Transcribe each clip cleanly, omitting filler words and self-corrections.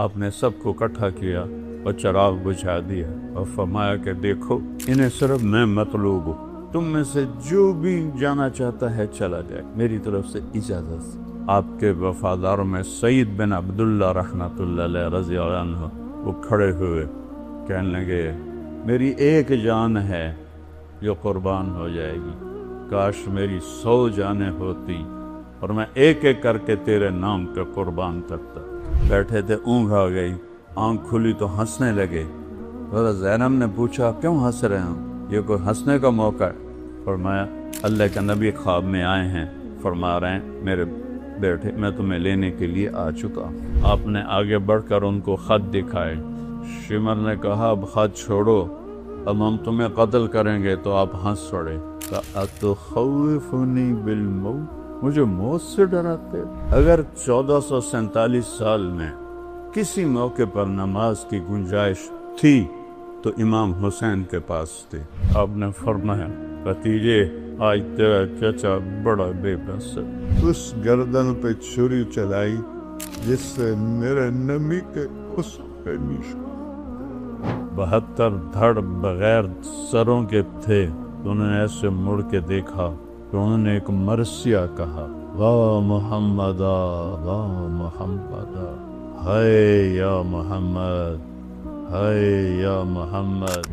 آپ نے سب کو اکٹھا کیا اور چراغ بجھا دیا اور فرمایا کہ دیکھو انہیں صرف میں مطلوب ہوں، تم میں سے جو بھی جانا چاہتا ہے چلا جائے، میری طرف سے اجازت۔ آپ کے وفاداروں میں سعید بن عبداللہ رحمۃ اللہ علیہ رضی اللہ عنہ وہ کھڑے ہوئے، کہنے لگے میری ایک جان ہے جو قربان ہو جائے گی، کاش میری 100 جانیں ہوتی اور میں ایک ایک کر کے تیرے نام پہ قربان کرتا۔ بیٹھے تھے، اونگھ آ گئی، آنکھ کھلی تو ہنسنے لگے۔ حضرت زینب نے پوچھا کیوں ہنس رہے ہیں، یہ کوئی ہنسنے کا موقع ہے؟ فرمایا اللہ کا نبی خواب میں آئے ہیں، فرما رہے ہیں میرے بیٹے میں تمہیں لینے کے لیے آ چکا۔ آپ نے آگے بڑھ کر ان کو خط دکھائے۔ شمر نے کہا اب خط چھوڑو، اب ہم تمہیں قتل کریں گے، تو آپ ہنس پڑے۔ اتخوفنی بالموت، مجھے موت سے ڈراتے؟ اگر 1447 سال میں کسی موقع پر نماز کی گنجائش تھی تو امام حسین کے پاس تھی۔ آپ نے فرمایا بھتیجے آج تیرا چچا بڑا بے بس ہے، اس گردن پہ چھری چلائی جس سے میرے نبی کے حسن پہ نشان۔ 72 دھڑ بغیر سروں کے تھے، تو انہوں نے ایسے مڑ کے دیکھا تو انہوں نے ایک مرثیہ کہا، واہ محمد واہ محمد، ہائے یا محمد ہائے یا محمد۔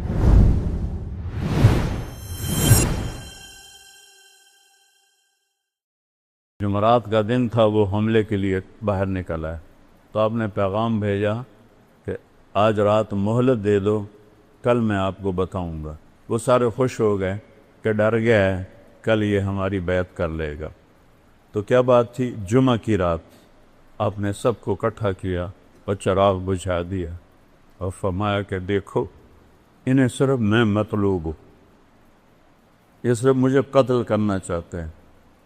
جمعرات کا دن تھا، وہ حملے کے لیے باہر نکلا ہے، تو آپ نے پیغام بھیجا کہ آج رات مہلت دے دو، کل میں آپ کو بتاؤں گا۔ وہ سارے خوش ہو گئے کہ ڈر گیا ہے کل یہ ہماری بیعت کر لے گا۔ تو کیا بات تھی؟ جمعہ کی رات آپ نے سب کو اکٹھا کیا اور چراغ بجھا دیا اور فرمایا کہ دیکھو انہیں صرف میں مطلوب ہوں، یہ صرف مجھے قتل کرنا چاہتے ہیں،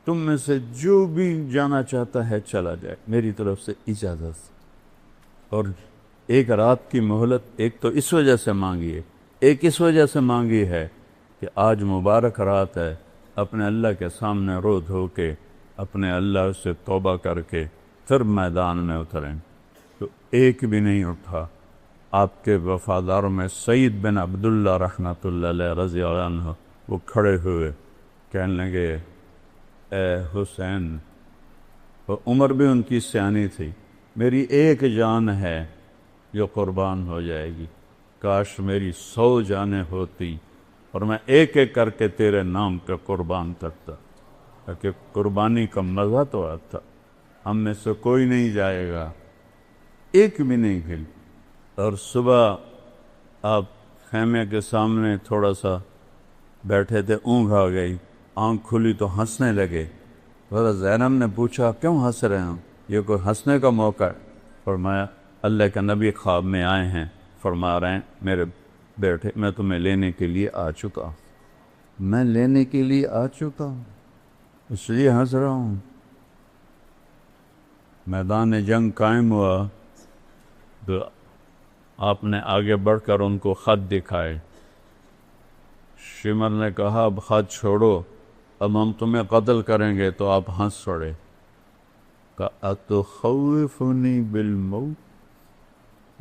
تم میں سے جو بھی جانا چاہتا ہے چلا جائے، میری طرف سے اجازت۔ اور ایک رات کی مہلت ایک تو اس وجہ سے مانگی ہے، ایک اس وجہ سے مانگی ہے کہ آج مبارک رات ہے، اپنے اللہ کے سامنے رو دھو کے اپنے اللہ سے توبہ کر کے پھر میدان میں اتریں۔ تو ایک بھی نہیں اٹھا۔ آپ کے وفاداروں میں سعید بن عبداللہ رحمۃ اللہ علیہ رضی اللہ عنہ وہ کھڑے ہوئے، کہنے لگے اے حسین، اور عمر بھی ان کی سیانی تھی، میری ایک جان ہے جو قربان ہو جائے گی، کاش میری 100 جانیں ہوتی اور میں ایک ایک کر کے تیرے نام پہ قربان کرتا، تاکہ قربانی کا مزہ تو آتا۔ ہم میں سے کوئی نہیں جائے گا، ایک بھی نہیں گل۔ اور صبح آپ خیمے کے سامنے تھوڑا سا بیٹھے تھے، اونگھ آ گئی، آنکھ کھلی تو ہنسنے لگے۔ حضرت زینب نے پوچھا کیوں ہنس رہے ہیں، یہ کوئی ہنسنے کا موقع ہے؟ فرمایا اللہ کا نبی خواب میں آئے ہیں، فرما رہے ہیں میرے بیٹے میں تمہیں لینے کے لیے آ چکا ہوں۔ میں لینے کے لیے آ چکا ہوں، اس لیے ہنس رہا ہوں۔ میدان جنگ قائم ہوا تو آپ نے آگے بڑھ کر ان کو خط دکھائے۔ شمر نے کہا اب خط چھوڑو، اب ہم تمہیں قتل کریں گے، تو آپ ہنس پڑے۔ اتخوفنی بالموت،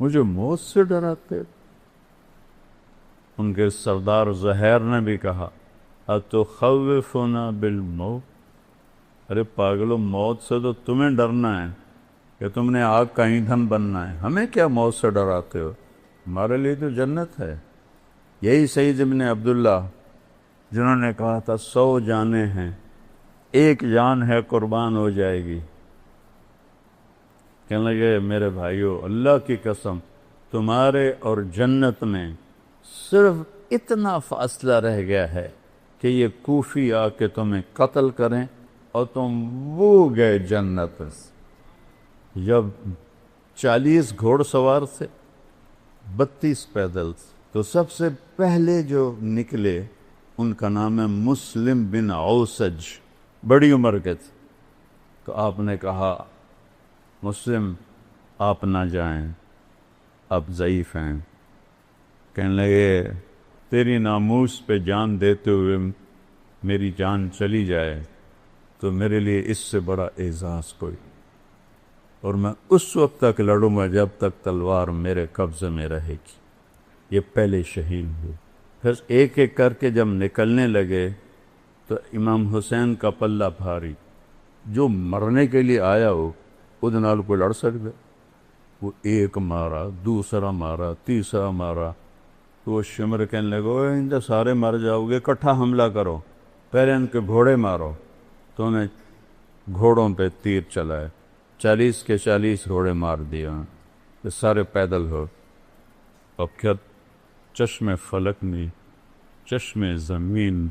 مجھے موت سے ڈراتے؟ ان کے سردار زہیر نے بھی کہا اتخوفنا بالموت، ارے پاگلو، موت سے تو تمہیں ڈرنا ہے کہ تم نے آگ کا ایندھن بننا ہے، ہمیں کیا موت سے ڈراتے ہو؟ ہمارے لیے تو جنت ہے۔ یہی سعید ابن عبداللہ جنہوں نے کہا تھا 100 جانیں ہیں، ایک جان ہے قربان ہو جائے گی، کہنے لگے میرے بھائیو اللہ کی قسم تمہارے اور جنت میں صرف اتنا فاصلہ رہ گیا ہے کہ یہ کوفی آ کے تمہیں قتل کریں اور تم وہ گئے جنت۔ جب 40 گھوڑ سوار تھے، 32 پیدل، تو سب سے پہلے جو نکلے ان کا نام ہے مسلم بن اوسج، بڑی عمر کے تھے۔ تو آپ نے کہا مسلم آپ نہ جائیں، آپ ضعیف ہیں۔ کہنے لگے تیری ناموس پہ جان دیتے ہوئے میری جان چلی جائے تو میرے لیے اس سے بڑا اعزاز کوئی۔ اور میں اس وقت تک لڑوں گا جب تک تلوار میرے قبضے میں رہے گی۔ یہ پہلے شہید ہوئے۔ پھر ایک ایک کر کے جب نکلنے لگے تو امام حسین کا پلہ بھاری، جو مرنے کے لیے آیا ہو وہ نال کوئی لڑ سکتا؟ وہ ایک مارا، دوسرا مارا، تیسرا مارا، تو وہ شمر کہنے لگا ان تو سارے مر جاؤ گے، اکٹھا حملہ کرو، پہلے ان کے گھوڑے مارو۔ تو انہیں گھوڑوں پہ تیر چلائے، 40 کے 40 گھوڑے مار دیا، یہ سارے پیدل ہو۔ اب کیا چشم فلک میں، چشم زمین،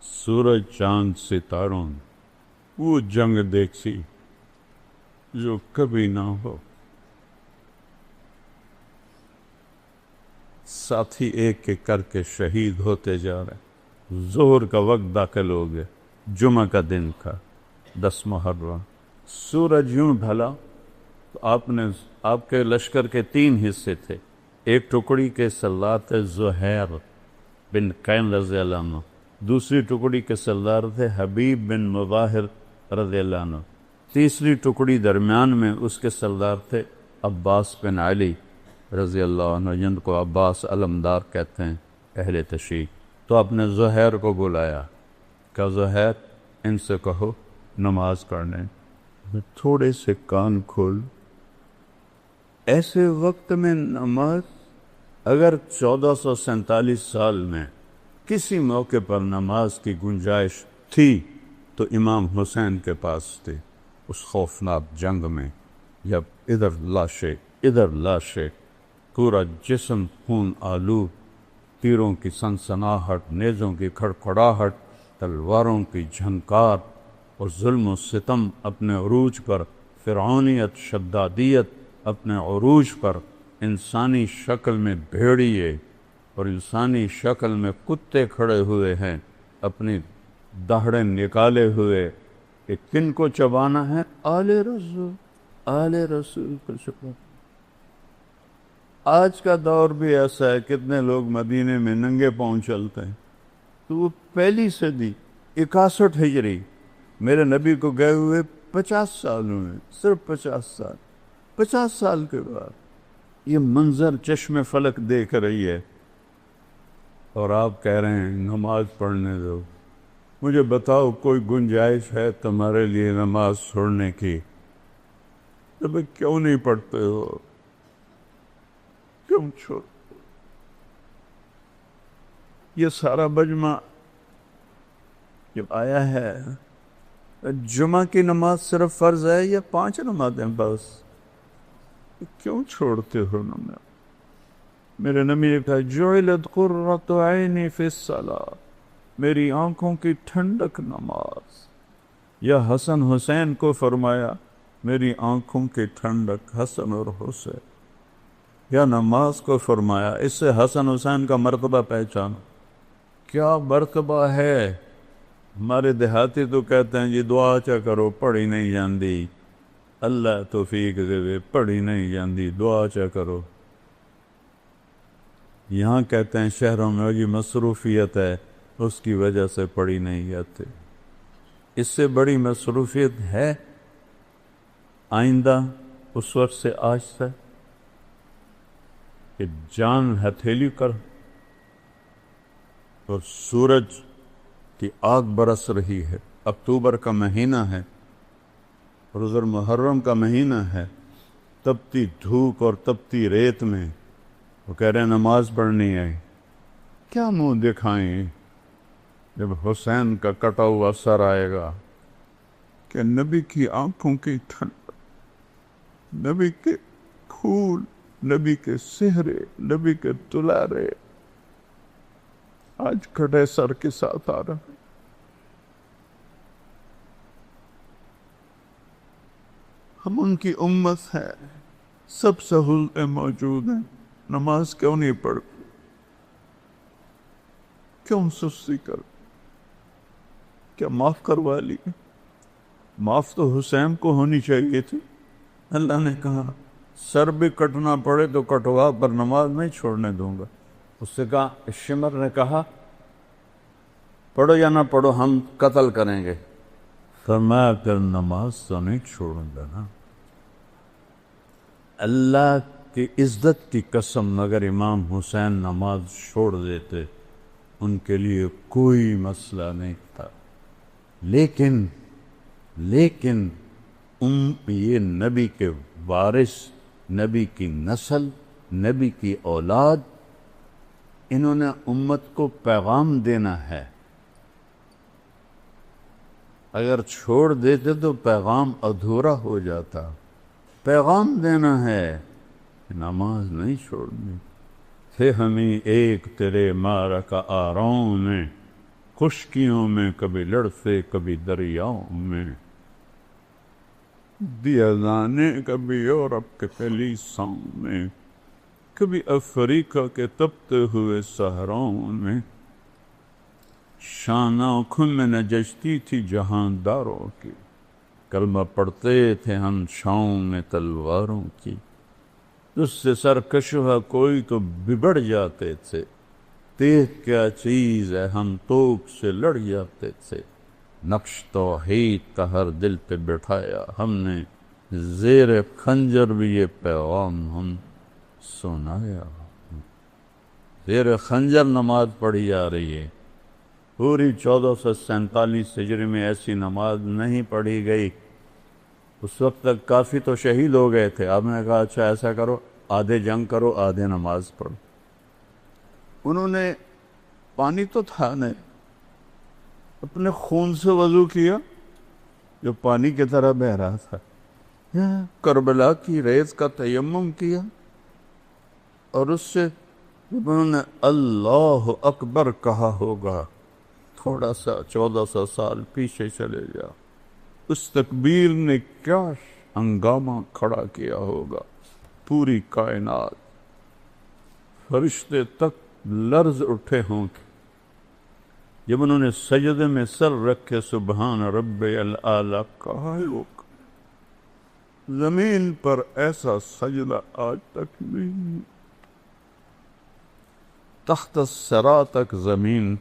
سورج چاند ستاروں، وہ جنگ دیکھی جو کبھی نہ ہو۔ ساتھی ایک ایک کر کے شہید ہوتے جا رہے۔ ظہر کا وقت داخل ہو گیا، جمعہ کا دن تھا، 10 محرم۔ سورج یوں ڈھلا تو آپ کے لشکر کے 3 حصے تھے۔ ایک ٹکڑی کے سردار تھے زہیر بن قین رضی اللہ عنہ، دوسری ٹکڑی کے سردار تھے حبیب بن مظاہر رضی اللہ عنہ، تیسری ٹکڑی درمیان میں اس کے سردار تھے عباس بن علی رضی اللہ عنہ، جن کو عباس علمدار کہتے ہیں اہل تشیع۔ تو آپ نے زہیر کو بلایا، کہ زہیر ان سے کہو نماز پڑھنے۔ تھوڑے سے کان کھول، ایسے وقت میں نماز، اگر 1447 سال میں کسی موقع پر نماز کی گنجائش تھی تو امام حسین کے پاس تھی۔ اس خوفناک جنگ میں جب ادھر لاشیں، پورا جسم خون آلود، تیروں کی سنسناہٹ، نیزوں کی کھڑکھڑاہٹ، تلواروں کی جھنکار، اور ظلم و ستم اپنے عروج پر، فرعونیت، شدادیت اپنے عروج پر، انسانی شکل میں بھیڑیے اور انسانی شکل میں کتے کھڑے ہوئے ہیں، اپنی دہڑیں نکالے ہوئے کہ کن کو چبانا ہے؟ آل رسول کو چبانا۔ آج کا دور بھی ایسا ہے، کتنے لوگ مدینے میں ننگے پاؤں چلتے ہیں۔ تو وہ پہلی صدی 61 ہجری، میرے نبی کو گئے ہوئے 50 سال ہوئے، صرف 50 سال کے بعد یہ منظر چشم فلک دیکھ رہی ہے، اور آپ کہہ رہے ہیں نماز پڑھنے دو۔ مجھے بتاؤ کوئی گنجائش ہے تمہارے لیے نماز چھوڑنے کی؟ تم کیوں نہیں پڑھتے ہو؟ کیوں چھوڑ؟ یہ سارا مجمع جب آیا ہے، جمعہ کی نماز صرف فرض ہے یا 5 نمازیں بس؟ کیوں چھوڑتے ہو نماز؟ میرے نبی نے کہا جعلت قرۃ عینی فی الصلاۃ، میری آنکھوں کی ٹھنڈک نماز۔ یا حسن حسین کو فرمایا میری آنکھوں کی ٹھنڈک حسن اور حسین، یا نماز کو فرمایا۔ اس سے حسن حسین کا مرتبہ پہچانو، کیا مرتبہ ہے۔ ہمارے دیہاتی تو کہتے ہیں جی دعا چا کرو، پڑھی نہیں جاندی، اللہ توفیق دے، پڑھی نہیں جاندی، دعا چا کرو۔ یہاں کہتے ہیں شہروں میں یہ مصروفیت ہے، اس کی وجہ سے پڑھی نہیں جاتے۔ اس سے بڑی مصروفیت ہے آئندہ اس وقت سے آج تک کہ جان ہتھیلی کر اور سورج کی آگ برس رہی ہے، اکتوبر کا مہینہ ہے، اور ادھر محرم کا مہینہ ہے، تپتی دھوپ اور تپتی ریت میں وہ کہہ رہے ہیں نماز پڑھنی ہے۔ کیا منہ دکھائیں جب حسین کا کٹا ہوا سر آئے گا کہ نبی کی آنکھوں کی ٹھنڈ، نبی کے پھول، نبی کے سہرے، نبی کے دلارے آج کٹے سر کے ساتھ آ رہا ہے۔ ہم ان کی امت ہے، سب سہولتیں موجود ہیں، نماز کیوں نہیں پڑھ؟ کیوں سستی کر؟ کیا معاف کروا لی؟ معاف تو حسین کو ہونی چاہیے تھی۔ اللہ نے کہا سر بھی کٹنا پڑے تو کٹوا، پر نماز نہیں چھوڑنے دوں گا۔ اس سے کہا، شمر نے کہا پڑھو یا نہ پڑھو ہم قتل کریں گے۔ فرمایا کہ نماز تو نہیں چھوڑوں گا نا۔ اللہ کی عزت کی قسم اگر امام حسین نماز چھوڑ دیتے ان کے لیے کوئی مسئلہ نہیں تھا، لیکن یہ نبی کے وارث، نبی کی نسل، نبی کی اولاد، انہوں نے امت کو پیغام دینا ہے، اگر چھوڑ دیتے تو پیغام ادھورا ہو جاتا۔ پیغام دینا ہے، نماز نہیں چھوڑنی۔ تھے ہمیں ایک تیرے معرکہ آراؤں میں، خشکیوں میں کبھی لڑتے کبھی دریاؤں میں، دیا جانے کبھی یورپ کے کلیساؤں میں، کبھی افریقہ کے تپتے ہوئے صحراؤں میں، شان آنکھوں میں نجشتی تھی جہانداروں کی، کلمہ پڑھتے تھے ہم چھاؤں میں تلواروں کی، اس سے سرکشہ کوئی تو بگڑ جاتے تھے، تیغ کیا چیز ہے ہم توپ سے لڑ جاتے تھے، نقش توحید کا ہر دل پہ بٹھایا ہم نے، زیر خنجر بھی یہ پیغام ہم سنایا۔ زیر خنجر نماز پڑھی جا رہی ہے، پوری 1447 ہجری میں ایسی نماز نہیں پڑھی گئی۔ اس وقت تک کافی تو شہید ہو گئے تھے، آپ نے کہا اچھا ایسا کرو، آدھے جنگ کرو آدھے نماز پڑھو۔ انہوں نے پانی تو تھا نہیں، اپنے خون سے وضو کیا جو پانی کی طرح بہ رہا تھا، کربلا کی ریت کا تیمم کیا، اور اس سے جب انہوں نے اللہ اکبر کہا ہوگا، تھوڑا سا 1400 سال پیچھے چلے جا، اس تکبیر نے کیا ہنگامہ کھڑا کیا ہوگا، پوری کائنات، فرشتے تک لرز اٹھے ہوں گے جب انہوں نے سجدے میں سر رکھ کے سبحان رب الاعلی کہا ہوگا۔ زمین پر ایسا سجدہ آج تک نہیں، تحت الثری تک زمین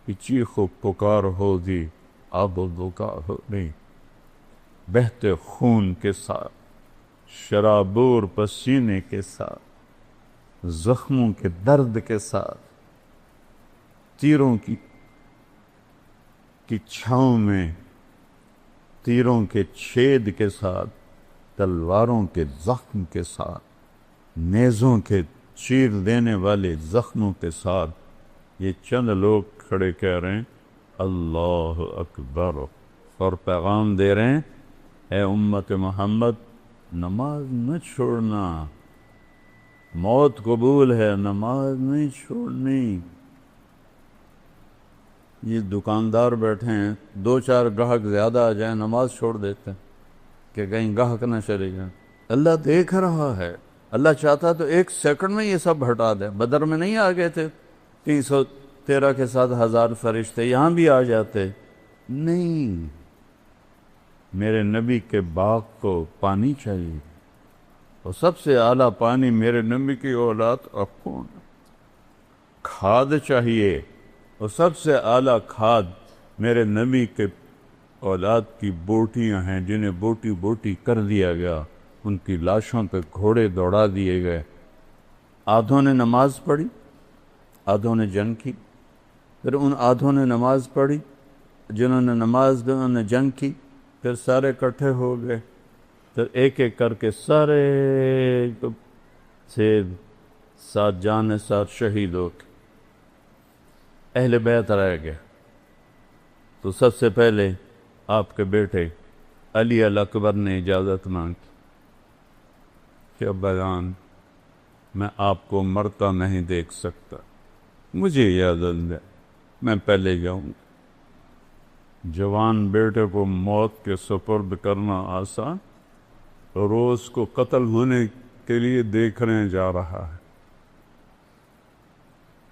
کی چیخ و پکار ہوگی، آب و دکا ہوگی، بہتے خون کے ساتھ، شرابور پسینے کے ساتھ، زخموں کے درد کے ساتھ، تیروں کی چھاؤں میں، تیروں کے چھید کے ساتھ، تلواروں کے زخم کے ساتھ، نیزوں کے چیر دینے والے زخموں کے ساتھ، یہ چند لوگ کھڑے کہہ رہے ہیں اللہ اکبر، اور پیغام دے رہے ہیں اے امت محمد نماز نہ چھوڑنا، موت قبول ہے نماز نہیں چھوڑنی۔ یہ دکاندار بیٹھے ہیں، 2-4 گاہک زیادہ آ جائیں نماز چھوڑ دیتے ہیں کہ کہیں گاہک نہ چلے جائیں۔ اللہ دیکھ رہا ہے، اللہ چاہتا تو 1 سیکنڈ میں یہ سب ہٹا دے۔ بدر میں نہیں آ گئے تھے 313 کے ساتھ 1000 فرشتے، یہاں بھی آ جاتے، نہیں، میرے نبی کے باغ کو پانی چاہیے، اور سب سے اعلیٰ پانی میرے نبی کی اولاد کا خون، کھاد چاہیے، اور سب سے اعلیٰ کھاد میرے نبی کے اولاد کی بوٹیاں ہیں جنہیں بوٹی بوٹی کر دیا گیا، ان کی لاشوں پہ گھوڑے دوڑا دیے گئے۔ آدھوں نے نماز پڑھی، آدھوں نے جنگ کی، پھر ان آدھوں نے نماز پڑھی، جنہوں نے نماز کی انہوں نے جنگ کی، پھر سارے اکٹھے ہو گئے، پھر ایک ایک کر کے سارے سے ساتھ جان ساتھ شہید ہو گئے، اہل بیت رہ گئے۔ تو سب سے پہلے آپ کے بیٹے علی الاکبر نے اجازت مانگی کہ ابا جان میں آپ کو مرتا نہیں دیکھ سکتا، مجھے اجازت دے، میں پہلے جاؤں گا۔ جوان بیٹے کو موت کے سپرد کرنا آسان، روز کو قتل ہونے کے لیے دیکھنے جا رہا ہے،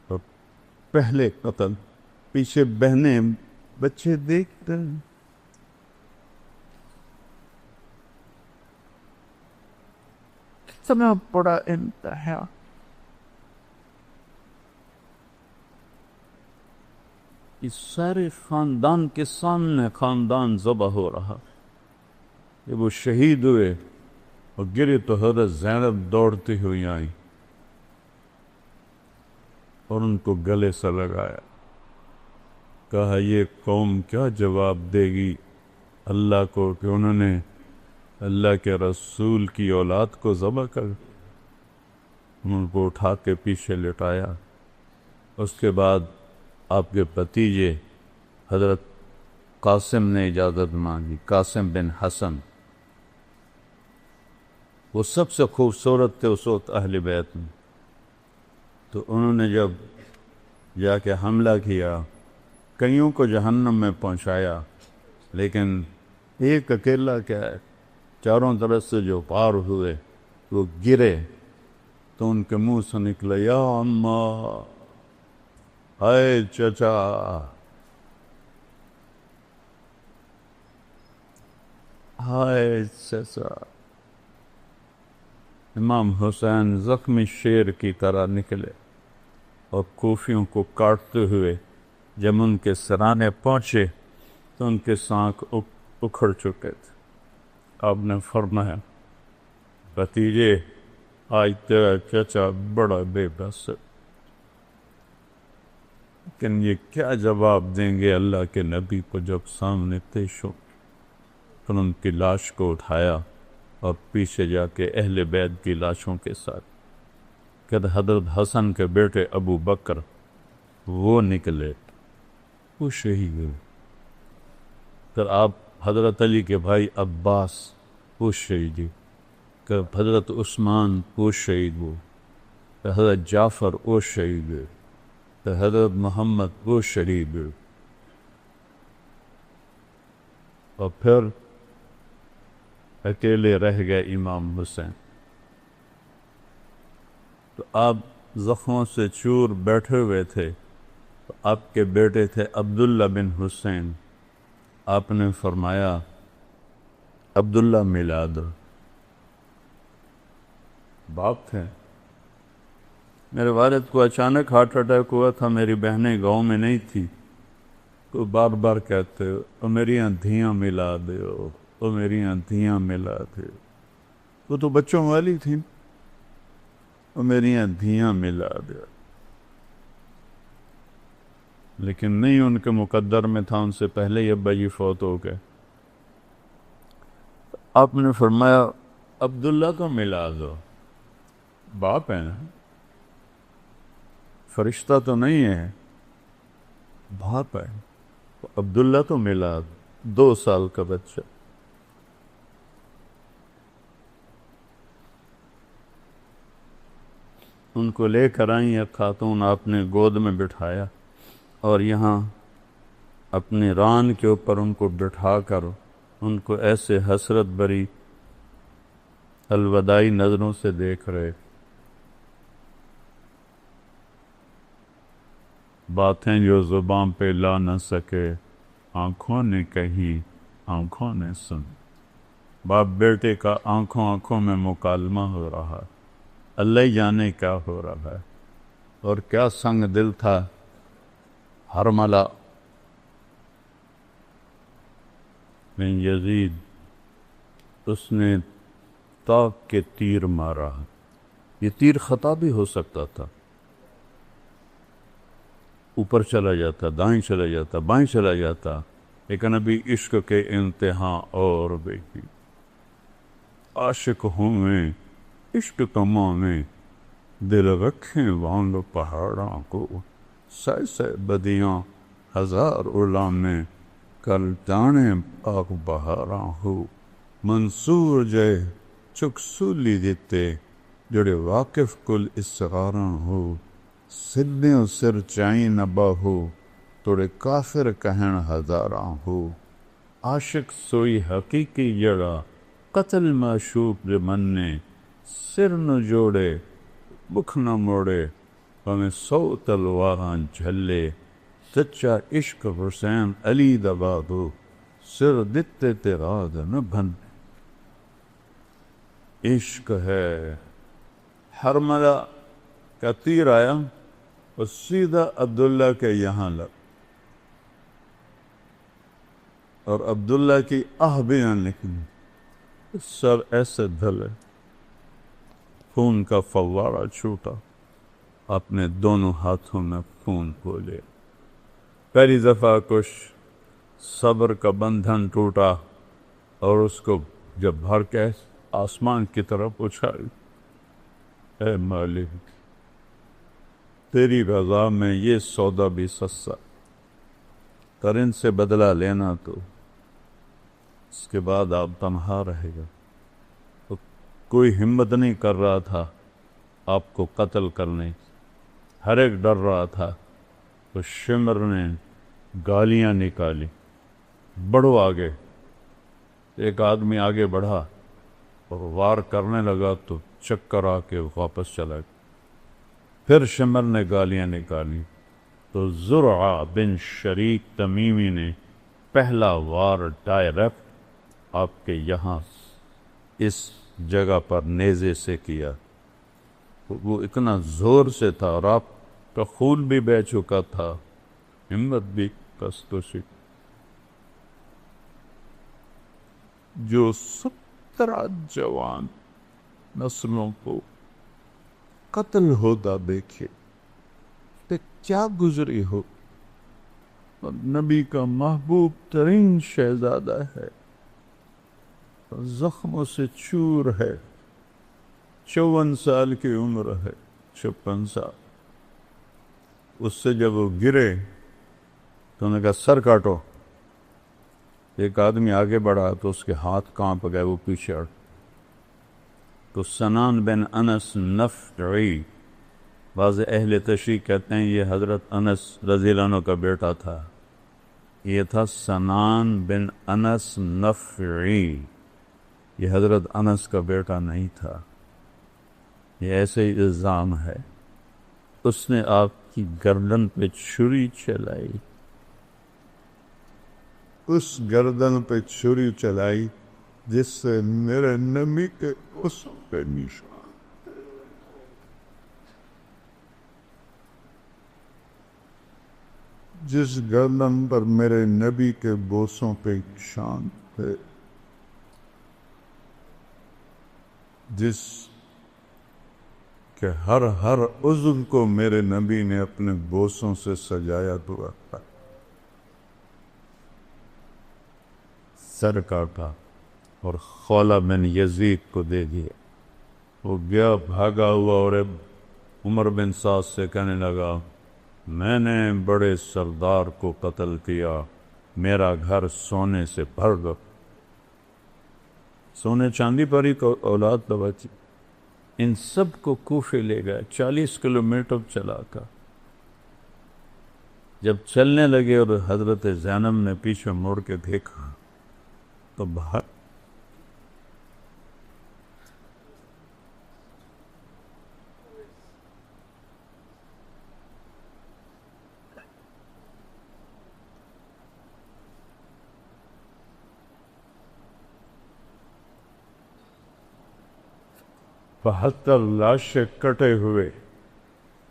اور پہلے قتل، پیچھے بہنیں بچے دیکھتے ہیں۔ کتنا بڑا انتہا، اس سارے خاندان کے سامنے خاندان ذبح ہو رہا۔ جب وہ شہید ہوئے اور گری تو حضرت زینب دوڑتی ہوئی آئیں اور ان کو گلے سے لگایا، کہا یہ قوم کیا جواب دے گی اللہ کو کہ انہوں نے اللہ کے رسول کی اولاد کو ذبح کر؟ ان کو اٹھا کے پیچھے لٹایا۔ اس کے بعد آپ کے بھتیجے حضرت قاسم نے اجازت مانگی، قاسم بن حسن، وہ سب سے خوبصورت تھے اس وقت اہل بیت میں، تو انہوں نے جب جا کے حملہ کیا، کئیوں کو جہنم میں پہنچایا، لیکن ایک اکیلا کیا ہے، چاروں طرف سے جو پار ہوئے وہ گرے تو ان کے منہ سے نکلا یا اماں، ہائے چچا، ہائے چچا۔ امام حسین زخمی شیر کی طرح نکلے اور کوفیوں کو کاٹتے ہوئے جب ان کے سرانے پہنچے تو ان کے سانکھ اکھڑ چکے تھے۔ آپ نے فرمایا بھتیجے آج تیرا چچا بڑا بے بس ہے، لیکن یہ کیا جواب دیں گے اللہ کے نبی کو جب سامنے پیش ہو؟ پھر ان کی لاش کو اٹھایا اور پیچھے جا کے اہل بیت کی لاشوں کے ساتھ کہ حضرت حسن کے بیٹے ابو بکر وہ نکلے، وہ شہید ہوئے۔ پھر آپ حضرت علی کے بھائی عباس وہ شہید ہوئے، کہ حضرت عثمان وہ شہید ہوئے، کہ حضرت جعفر وہ شہید ہوئے، کہ حضرت محمد وہ شہید ہوئے، اور پھر اکیلے رہ گئے امام حسین۔ تو آپ زخموں سے چور بیٹھے ہوئے تھے، تو آپ کے بیٹے تھے عبداللہ بن حسین، آپ نے فرمایا عبداللہ ملا دو۔ باپ تھے، میرے والد کو اچانک ہارٹ اٹیک ہوا تھا، میری بہنیں گاؤں میں نہیں تھی، تو بار بار کہتے او میری آندھیاں ملا دیو، او میری آندھیاں ملا دے، وہ تو بچوں والی تھیں، او میری آندھیاں ملا دے، لیکن نہیں ان کے مقدر میں تھا، ان سے پہلے ہی ابا جی فوت ہو گئے۔ آپ نے فرمایا عبداللہ کو ملا دو، باپ ہے نا، فرشتہ تو نہیں ہے، باپ ہے، عبداللہ تو ملا دو، 2 سال کا بچہ۔ ان کو لے کر آئیں ایک خاتون، آپ نے گود میں بٹھایا اور یہاں اپنی ران کے اوپر ان کو بٹھا کر ان کو ایسے حسرت بری الوداعی نظروں سے دیکھ رہے، باتیں جو زبان پہ لا نہ سکے آنکھوں نے کہی آنکھوں نے سن۔ باپ بیٹے کا آنکھوں آنکھوں میں مکالمہ ہو رہا، اللہ ہی جانے کیا ہو رہا ہے، اور کیا سنگ دل تھا حرملہ بن یزید، اس نے طاق کے تیر مارا، یہ تیر خطا بھی ہو سکتا تھا، اوپر چلا جاتا، دائیں چلا جاتا، بائیں چلا جاتا، لیکن ابھی عشق کے انتہا اور بھی عاشق ہوں میں عشق کماں میں، دل رکھیں وانگ پہاڑاں کو، سہ سہ بدیاں ہزار علامیں، کل جانے آگ بہاراں ہو، منصور جے چک سولی دیتے، جڑے واقف کل اسغاراں ہو، سدھیوں سر چائیں نہ باہو، توڑے کافر کہن ہزاراں ہو، عاشق سوئی حقیقی جڑا، قتل معشوق دے مننے، سر نہ جوڑے بکھ نہ موڑے، ہمیں 100 تلواراں جھلے، سچا عشق حسین علی دبادو، سر دتے تیراد نہ بن۔ عشق ہے، حرملہ کا تیر آیا اور سیدھا عبداللہ کے یہاں لگ، اور عبداللہ کی آہ بھی نہ نکلی، سر ایسے دھلے۔ خون کا فوارہ چھوٹا، اپنے دونوں ہاتھوں میں خون ہو لیا۔ پہلی دفعہ کچھ صبر کا بندھن ٹوٹا اور اس کو جب بھر کے آسمان کی طرف اچھائی، اے مالک تیری رضا میں یہ سودا بھی سستا، کر ان سے بدلہ لینا تو اس کے بعد آپ تنہا رہے گا۔ تو کوئی ہمت نہیں کر رہا تھا آپ کو قتل کرنے، ہر ایک ڈر رہا تھا۔ تو شمر نے گالیاں نکالی، بڑھو آگے۔ ایک آدمی آگے بڑھا اور وار کرنے لگا تو چکر آ کے واپس چلا گیا۔ پھر شمر نے گالیاں نکالی تو زرعہ بن شریک تمیمی نے پہلا وار ڈائریکٹ آپ کے یہاں اس جگہ پر نیزے سے کیا۔ وہ اتنا زور سے تھا اور آپ کا خون بھی بہہ چکا تھا، ہمت بھی کست و شک۔ جو 17 جوان نسلوں کو قتل ہوتا دیکھے تو کیا گزری ہو۔ اور نبی کا محبوب ترین شہزادہ ہے، زخموں سے چور ہے، 54 سال کی عمر ہے، 56 سال۔ اس سے جب وہ گرے تو انہوں نے کہا سر کاٹو۔ ایک آدمی آگے بڑھا تو اس کے ہاتھ کانپ گئے، وہ پیچھے ہٹ۔ تو سنان بن انس نفعی، بعض اہل تشریح کہتے ہیں یہ حضرت انس رضی اللہ عنہ کا بیٹا تھا، یہ تھا سنان بن انس نفعی، یہ حضرت انس کا بیٹا نہیں تھا، یہ ایسے ہی الزام ہے۔ اس نے آپ کی گردن پہ چھری چلائی، اس گردن پہ چھری چلائی جس سے میرے نبی کے اسم پہ نشان، جس گردن پر میرے نبی کے بوسوں پہ نشان تھے، جس کہ ہر عضو کو میرے نبی نے اپنے بوسوں سے سجایا ہوا تھا۔ سر کاٹا اور خولہ بن یزید کو دے دیا۔ وہ گیا بھاگا ہوا اور عمر بن سعد سے کہنے لگا میں نے بڑے سردار کو قتل کیا، میرا گھر سونے سے بھر گیا۔ سونے چاندی پر ہی تو اولاد تو بچی۔ ان سب کو کوفے لے گئے 40 کلومیٹر چلا کر۔ جب چلنے لگے اور حضرت زینب نے پیچھے مڑ کے دیکھا تو باہر بہتر لاشیں کٹے ہوئے،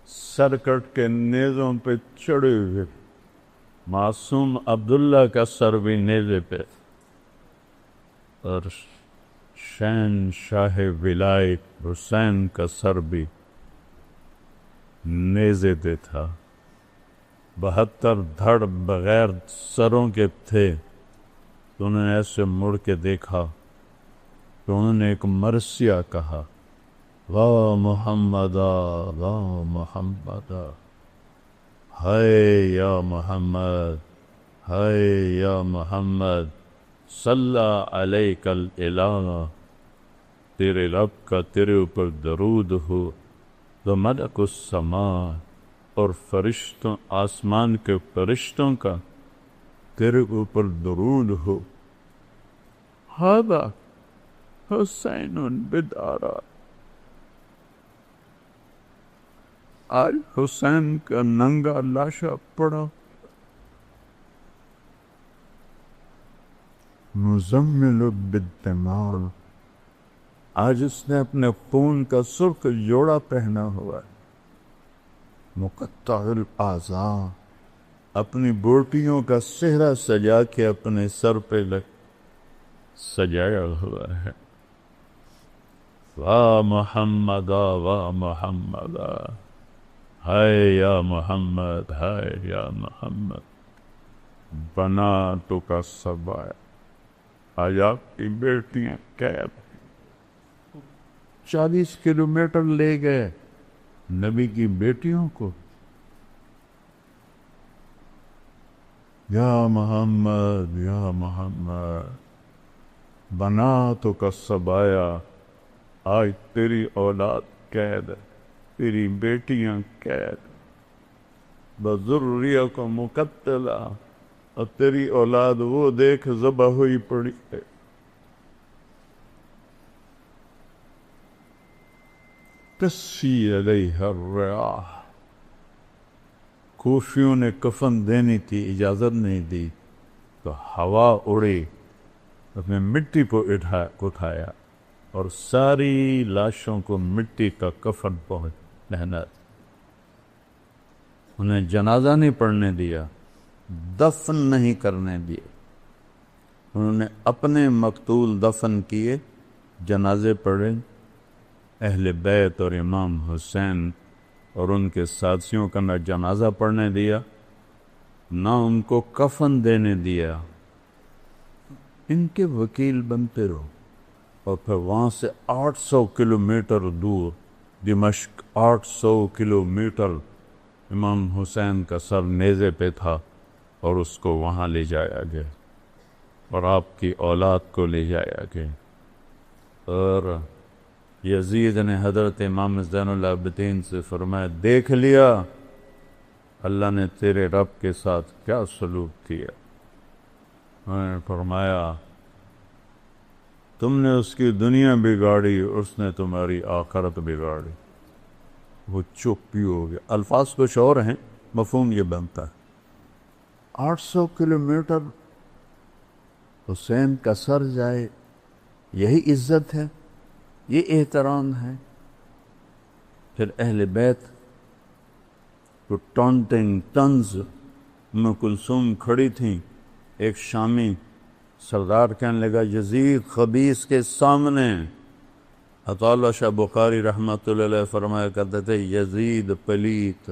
سر کٹ کے نیزوں پہ چڑھے ہوئے، معصوم عبداللہ کا سر بھی نیزے پہ، اور شہنشاہ ولایت حسین کا سر بھی نیزے پہ تھا۔ 72 دھڑ بغیر سروں کے تھے۔ تو انہوں نے ایسے مڑ کے دیکھا تو انہوں نے ایک مرثیہ کہا، واہ محمدہ واہ محمدہ، ہائے یا محمد ہائے یا محمد، صلی علیک الالہ، تیرے رب کا تیرے اوپر درود ہو، تو ملک السماء، اور فرشتوں آسمان کے فرشتوں کا تیرے اوپر درود ہو، ھذا حسین بدارا، آج حسین کا ننگا لاشا پڑا، مزمل بالدماء، آج اس نے اپنے خون کا سرخ جوڑا پہنا ہوا ہے، مقطع الاعضاء، اپنی بوٹیوں کا صحرا سجا کے اپنے سر پہ سجایا ہوا ہے، واہ محمد واہ محمد، ہائے یا محمد ہائے یا محمد، بناتو کا سبایا، آج آپ کی بیٹیاں قید 40 کلومیٹر لے گئے نبی کی بیٹیوں کو. یا محمد یا محمد، بناتو کا سبایا، آج تیری اولاد قید ہے، تیری بیٹیاں قید، بذریہ کو مقتلہ، اور تیری اولاد وہ دیکھ ذبح ہوئی پڑی ہے. تسی علیہ الریاح، کوفیوں نے کفن دینی تھی، اجازت نہیں دی تو ہوا اڑی، اس نے مٹی کو اٹھایا اور ساری لاشوں کو مٹی کا کفن پہنا، انہیں جنازہ نہیں پڑھنے دیا، دفن نہیں کرنے دیے. انہوں نے اپنے مقتول دفن کیے، جنازے پڑھے. اہل بیت اور امام حسین اور ان کے ساتھیوں کا نہ جنازہ پڑھنے دیا، نہ ان کو کفن دینے دیا. ان کے وکیل بنتے رہو. اور پھر وہاں سے 800 کلومیٹر دور دمشق، 800 کلومیٹر امام حسین کا سر نیزے پہ تھا اور اس کو وہاں لے جایا گیا اور آپ کی اولاد کو لے جایا گیا. اور یزید نے حضرت امام زین العابدین سے فرمایا، دیکھ لیا اللہ نے تیرے رب کے ساتھ کیا سلوک کیا. انہوں نے فرمایا تم نے اس کی دنیا بگاڑی، اس نے تمہاری آخرت بگاڑی. وہ چپ ہی ہو گیا. الفاظ کچھ اور ہیں، مفہوم یہ بنتا ہے. 800 کلومیٹر حسین کا سر جائے، یہی عزت ہے، یہ احترام ہے. پھر اہل بیت کو ٹانٹنگ طنز. ام کلثوم کھڑی تھیں، ایک شامی سردار کہنے لگا یزید خبیث کے سامنے. عطا اللہ شاہ بخاری رحمۃ اللہ علیہ فرمایا کرتے تھے یزید پلیت.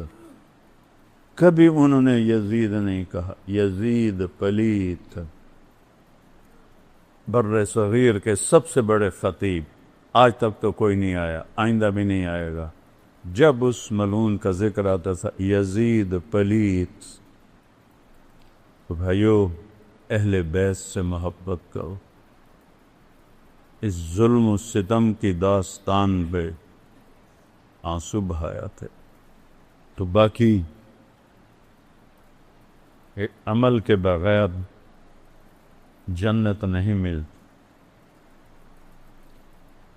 کبھی انہوں نے یزید نہیں کہا، یزید پلیت. بر صغیر کے سب سے بڑے خطیب، آج تک تو کوئی نہیں آیا، آئندہ بھی نہیں آئے گا. جب اس ملعون کا ذکر آتا تھا یزید پلیت. تو بھائیو اہل بیت سے محبت کرو. اس ظلم و ستم کی داستان پہ آنسو بہایا تھے. تو باقی عمل کے بغیر جنت نہیں ملتی.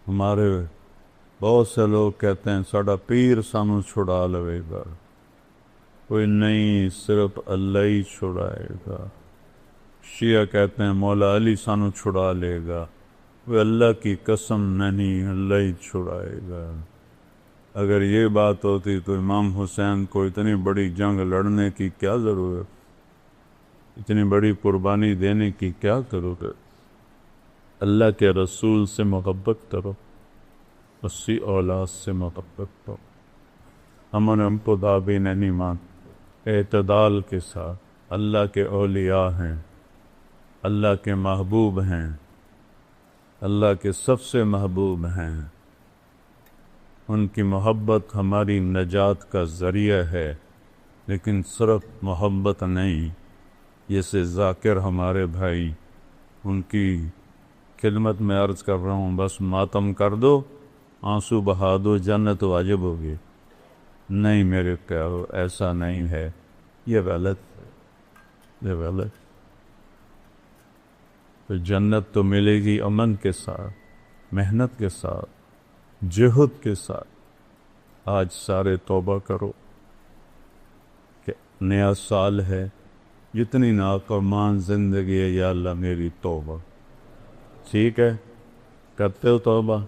ہمارے بہت سے لوگ کہتے ہیں ساڑا پیر سانو چھڑا لوے گا. کوئی نہیں، صرف اللہ ہی چھڑائے گا. شیعہ کہتے ہیں مولا علی سانو چھڑا لے گا. وہ اللہ کی قسم نہیں، اللہ ہی چھڑائے گا. اگر یہ بات ہوتی تو امام حسین کو اتنی بڑی جنگ لڑنے کی کیا ضرورت، اتنی بڑی قربانی دینے کی کیا ضرورت. اللہ کے رسول سے محبت کرو، اسی اولاد سے محبت کرو. ہم کو دابی نہیں مان، اعتدال کے ساتھ. اللہ کے اولیاء ہیں، اللہ کے محبوب ہیں، اللہ کے سب سے محبوب ہیں. ان کی محبت ہماری نجات کا ذریعہ ہے، لیکن صرف محبت نہیں. جیسے ذاکر ہمارے بھائی، ان کی خدمت میں عرض کر رہا ہوں، بس ماتم کر دو، آنسو بہا دو، جنت واجب ہوگی. نہیں میرے پیارو، ایسا نہیں ہے. یہ غلط ہے، یہ غلط. تو جنت تو ملے گی امن کے ساتھ، محنت کے ساتھ، جہد کے ساتھ. آج سارے توبہ کرو کہ نیا سال ہے، جتنی نافرمان زندگی ہے یا اللہ میری توبہ. ٹھیک ہے، کرتے ہو توبہ؟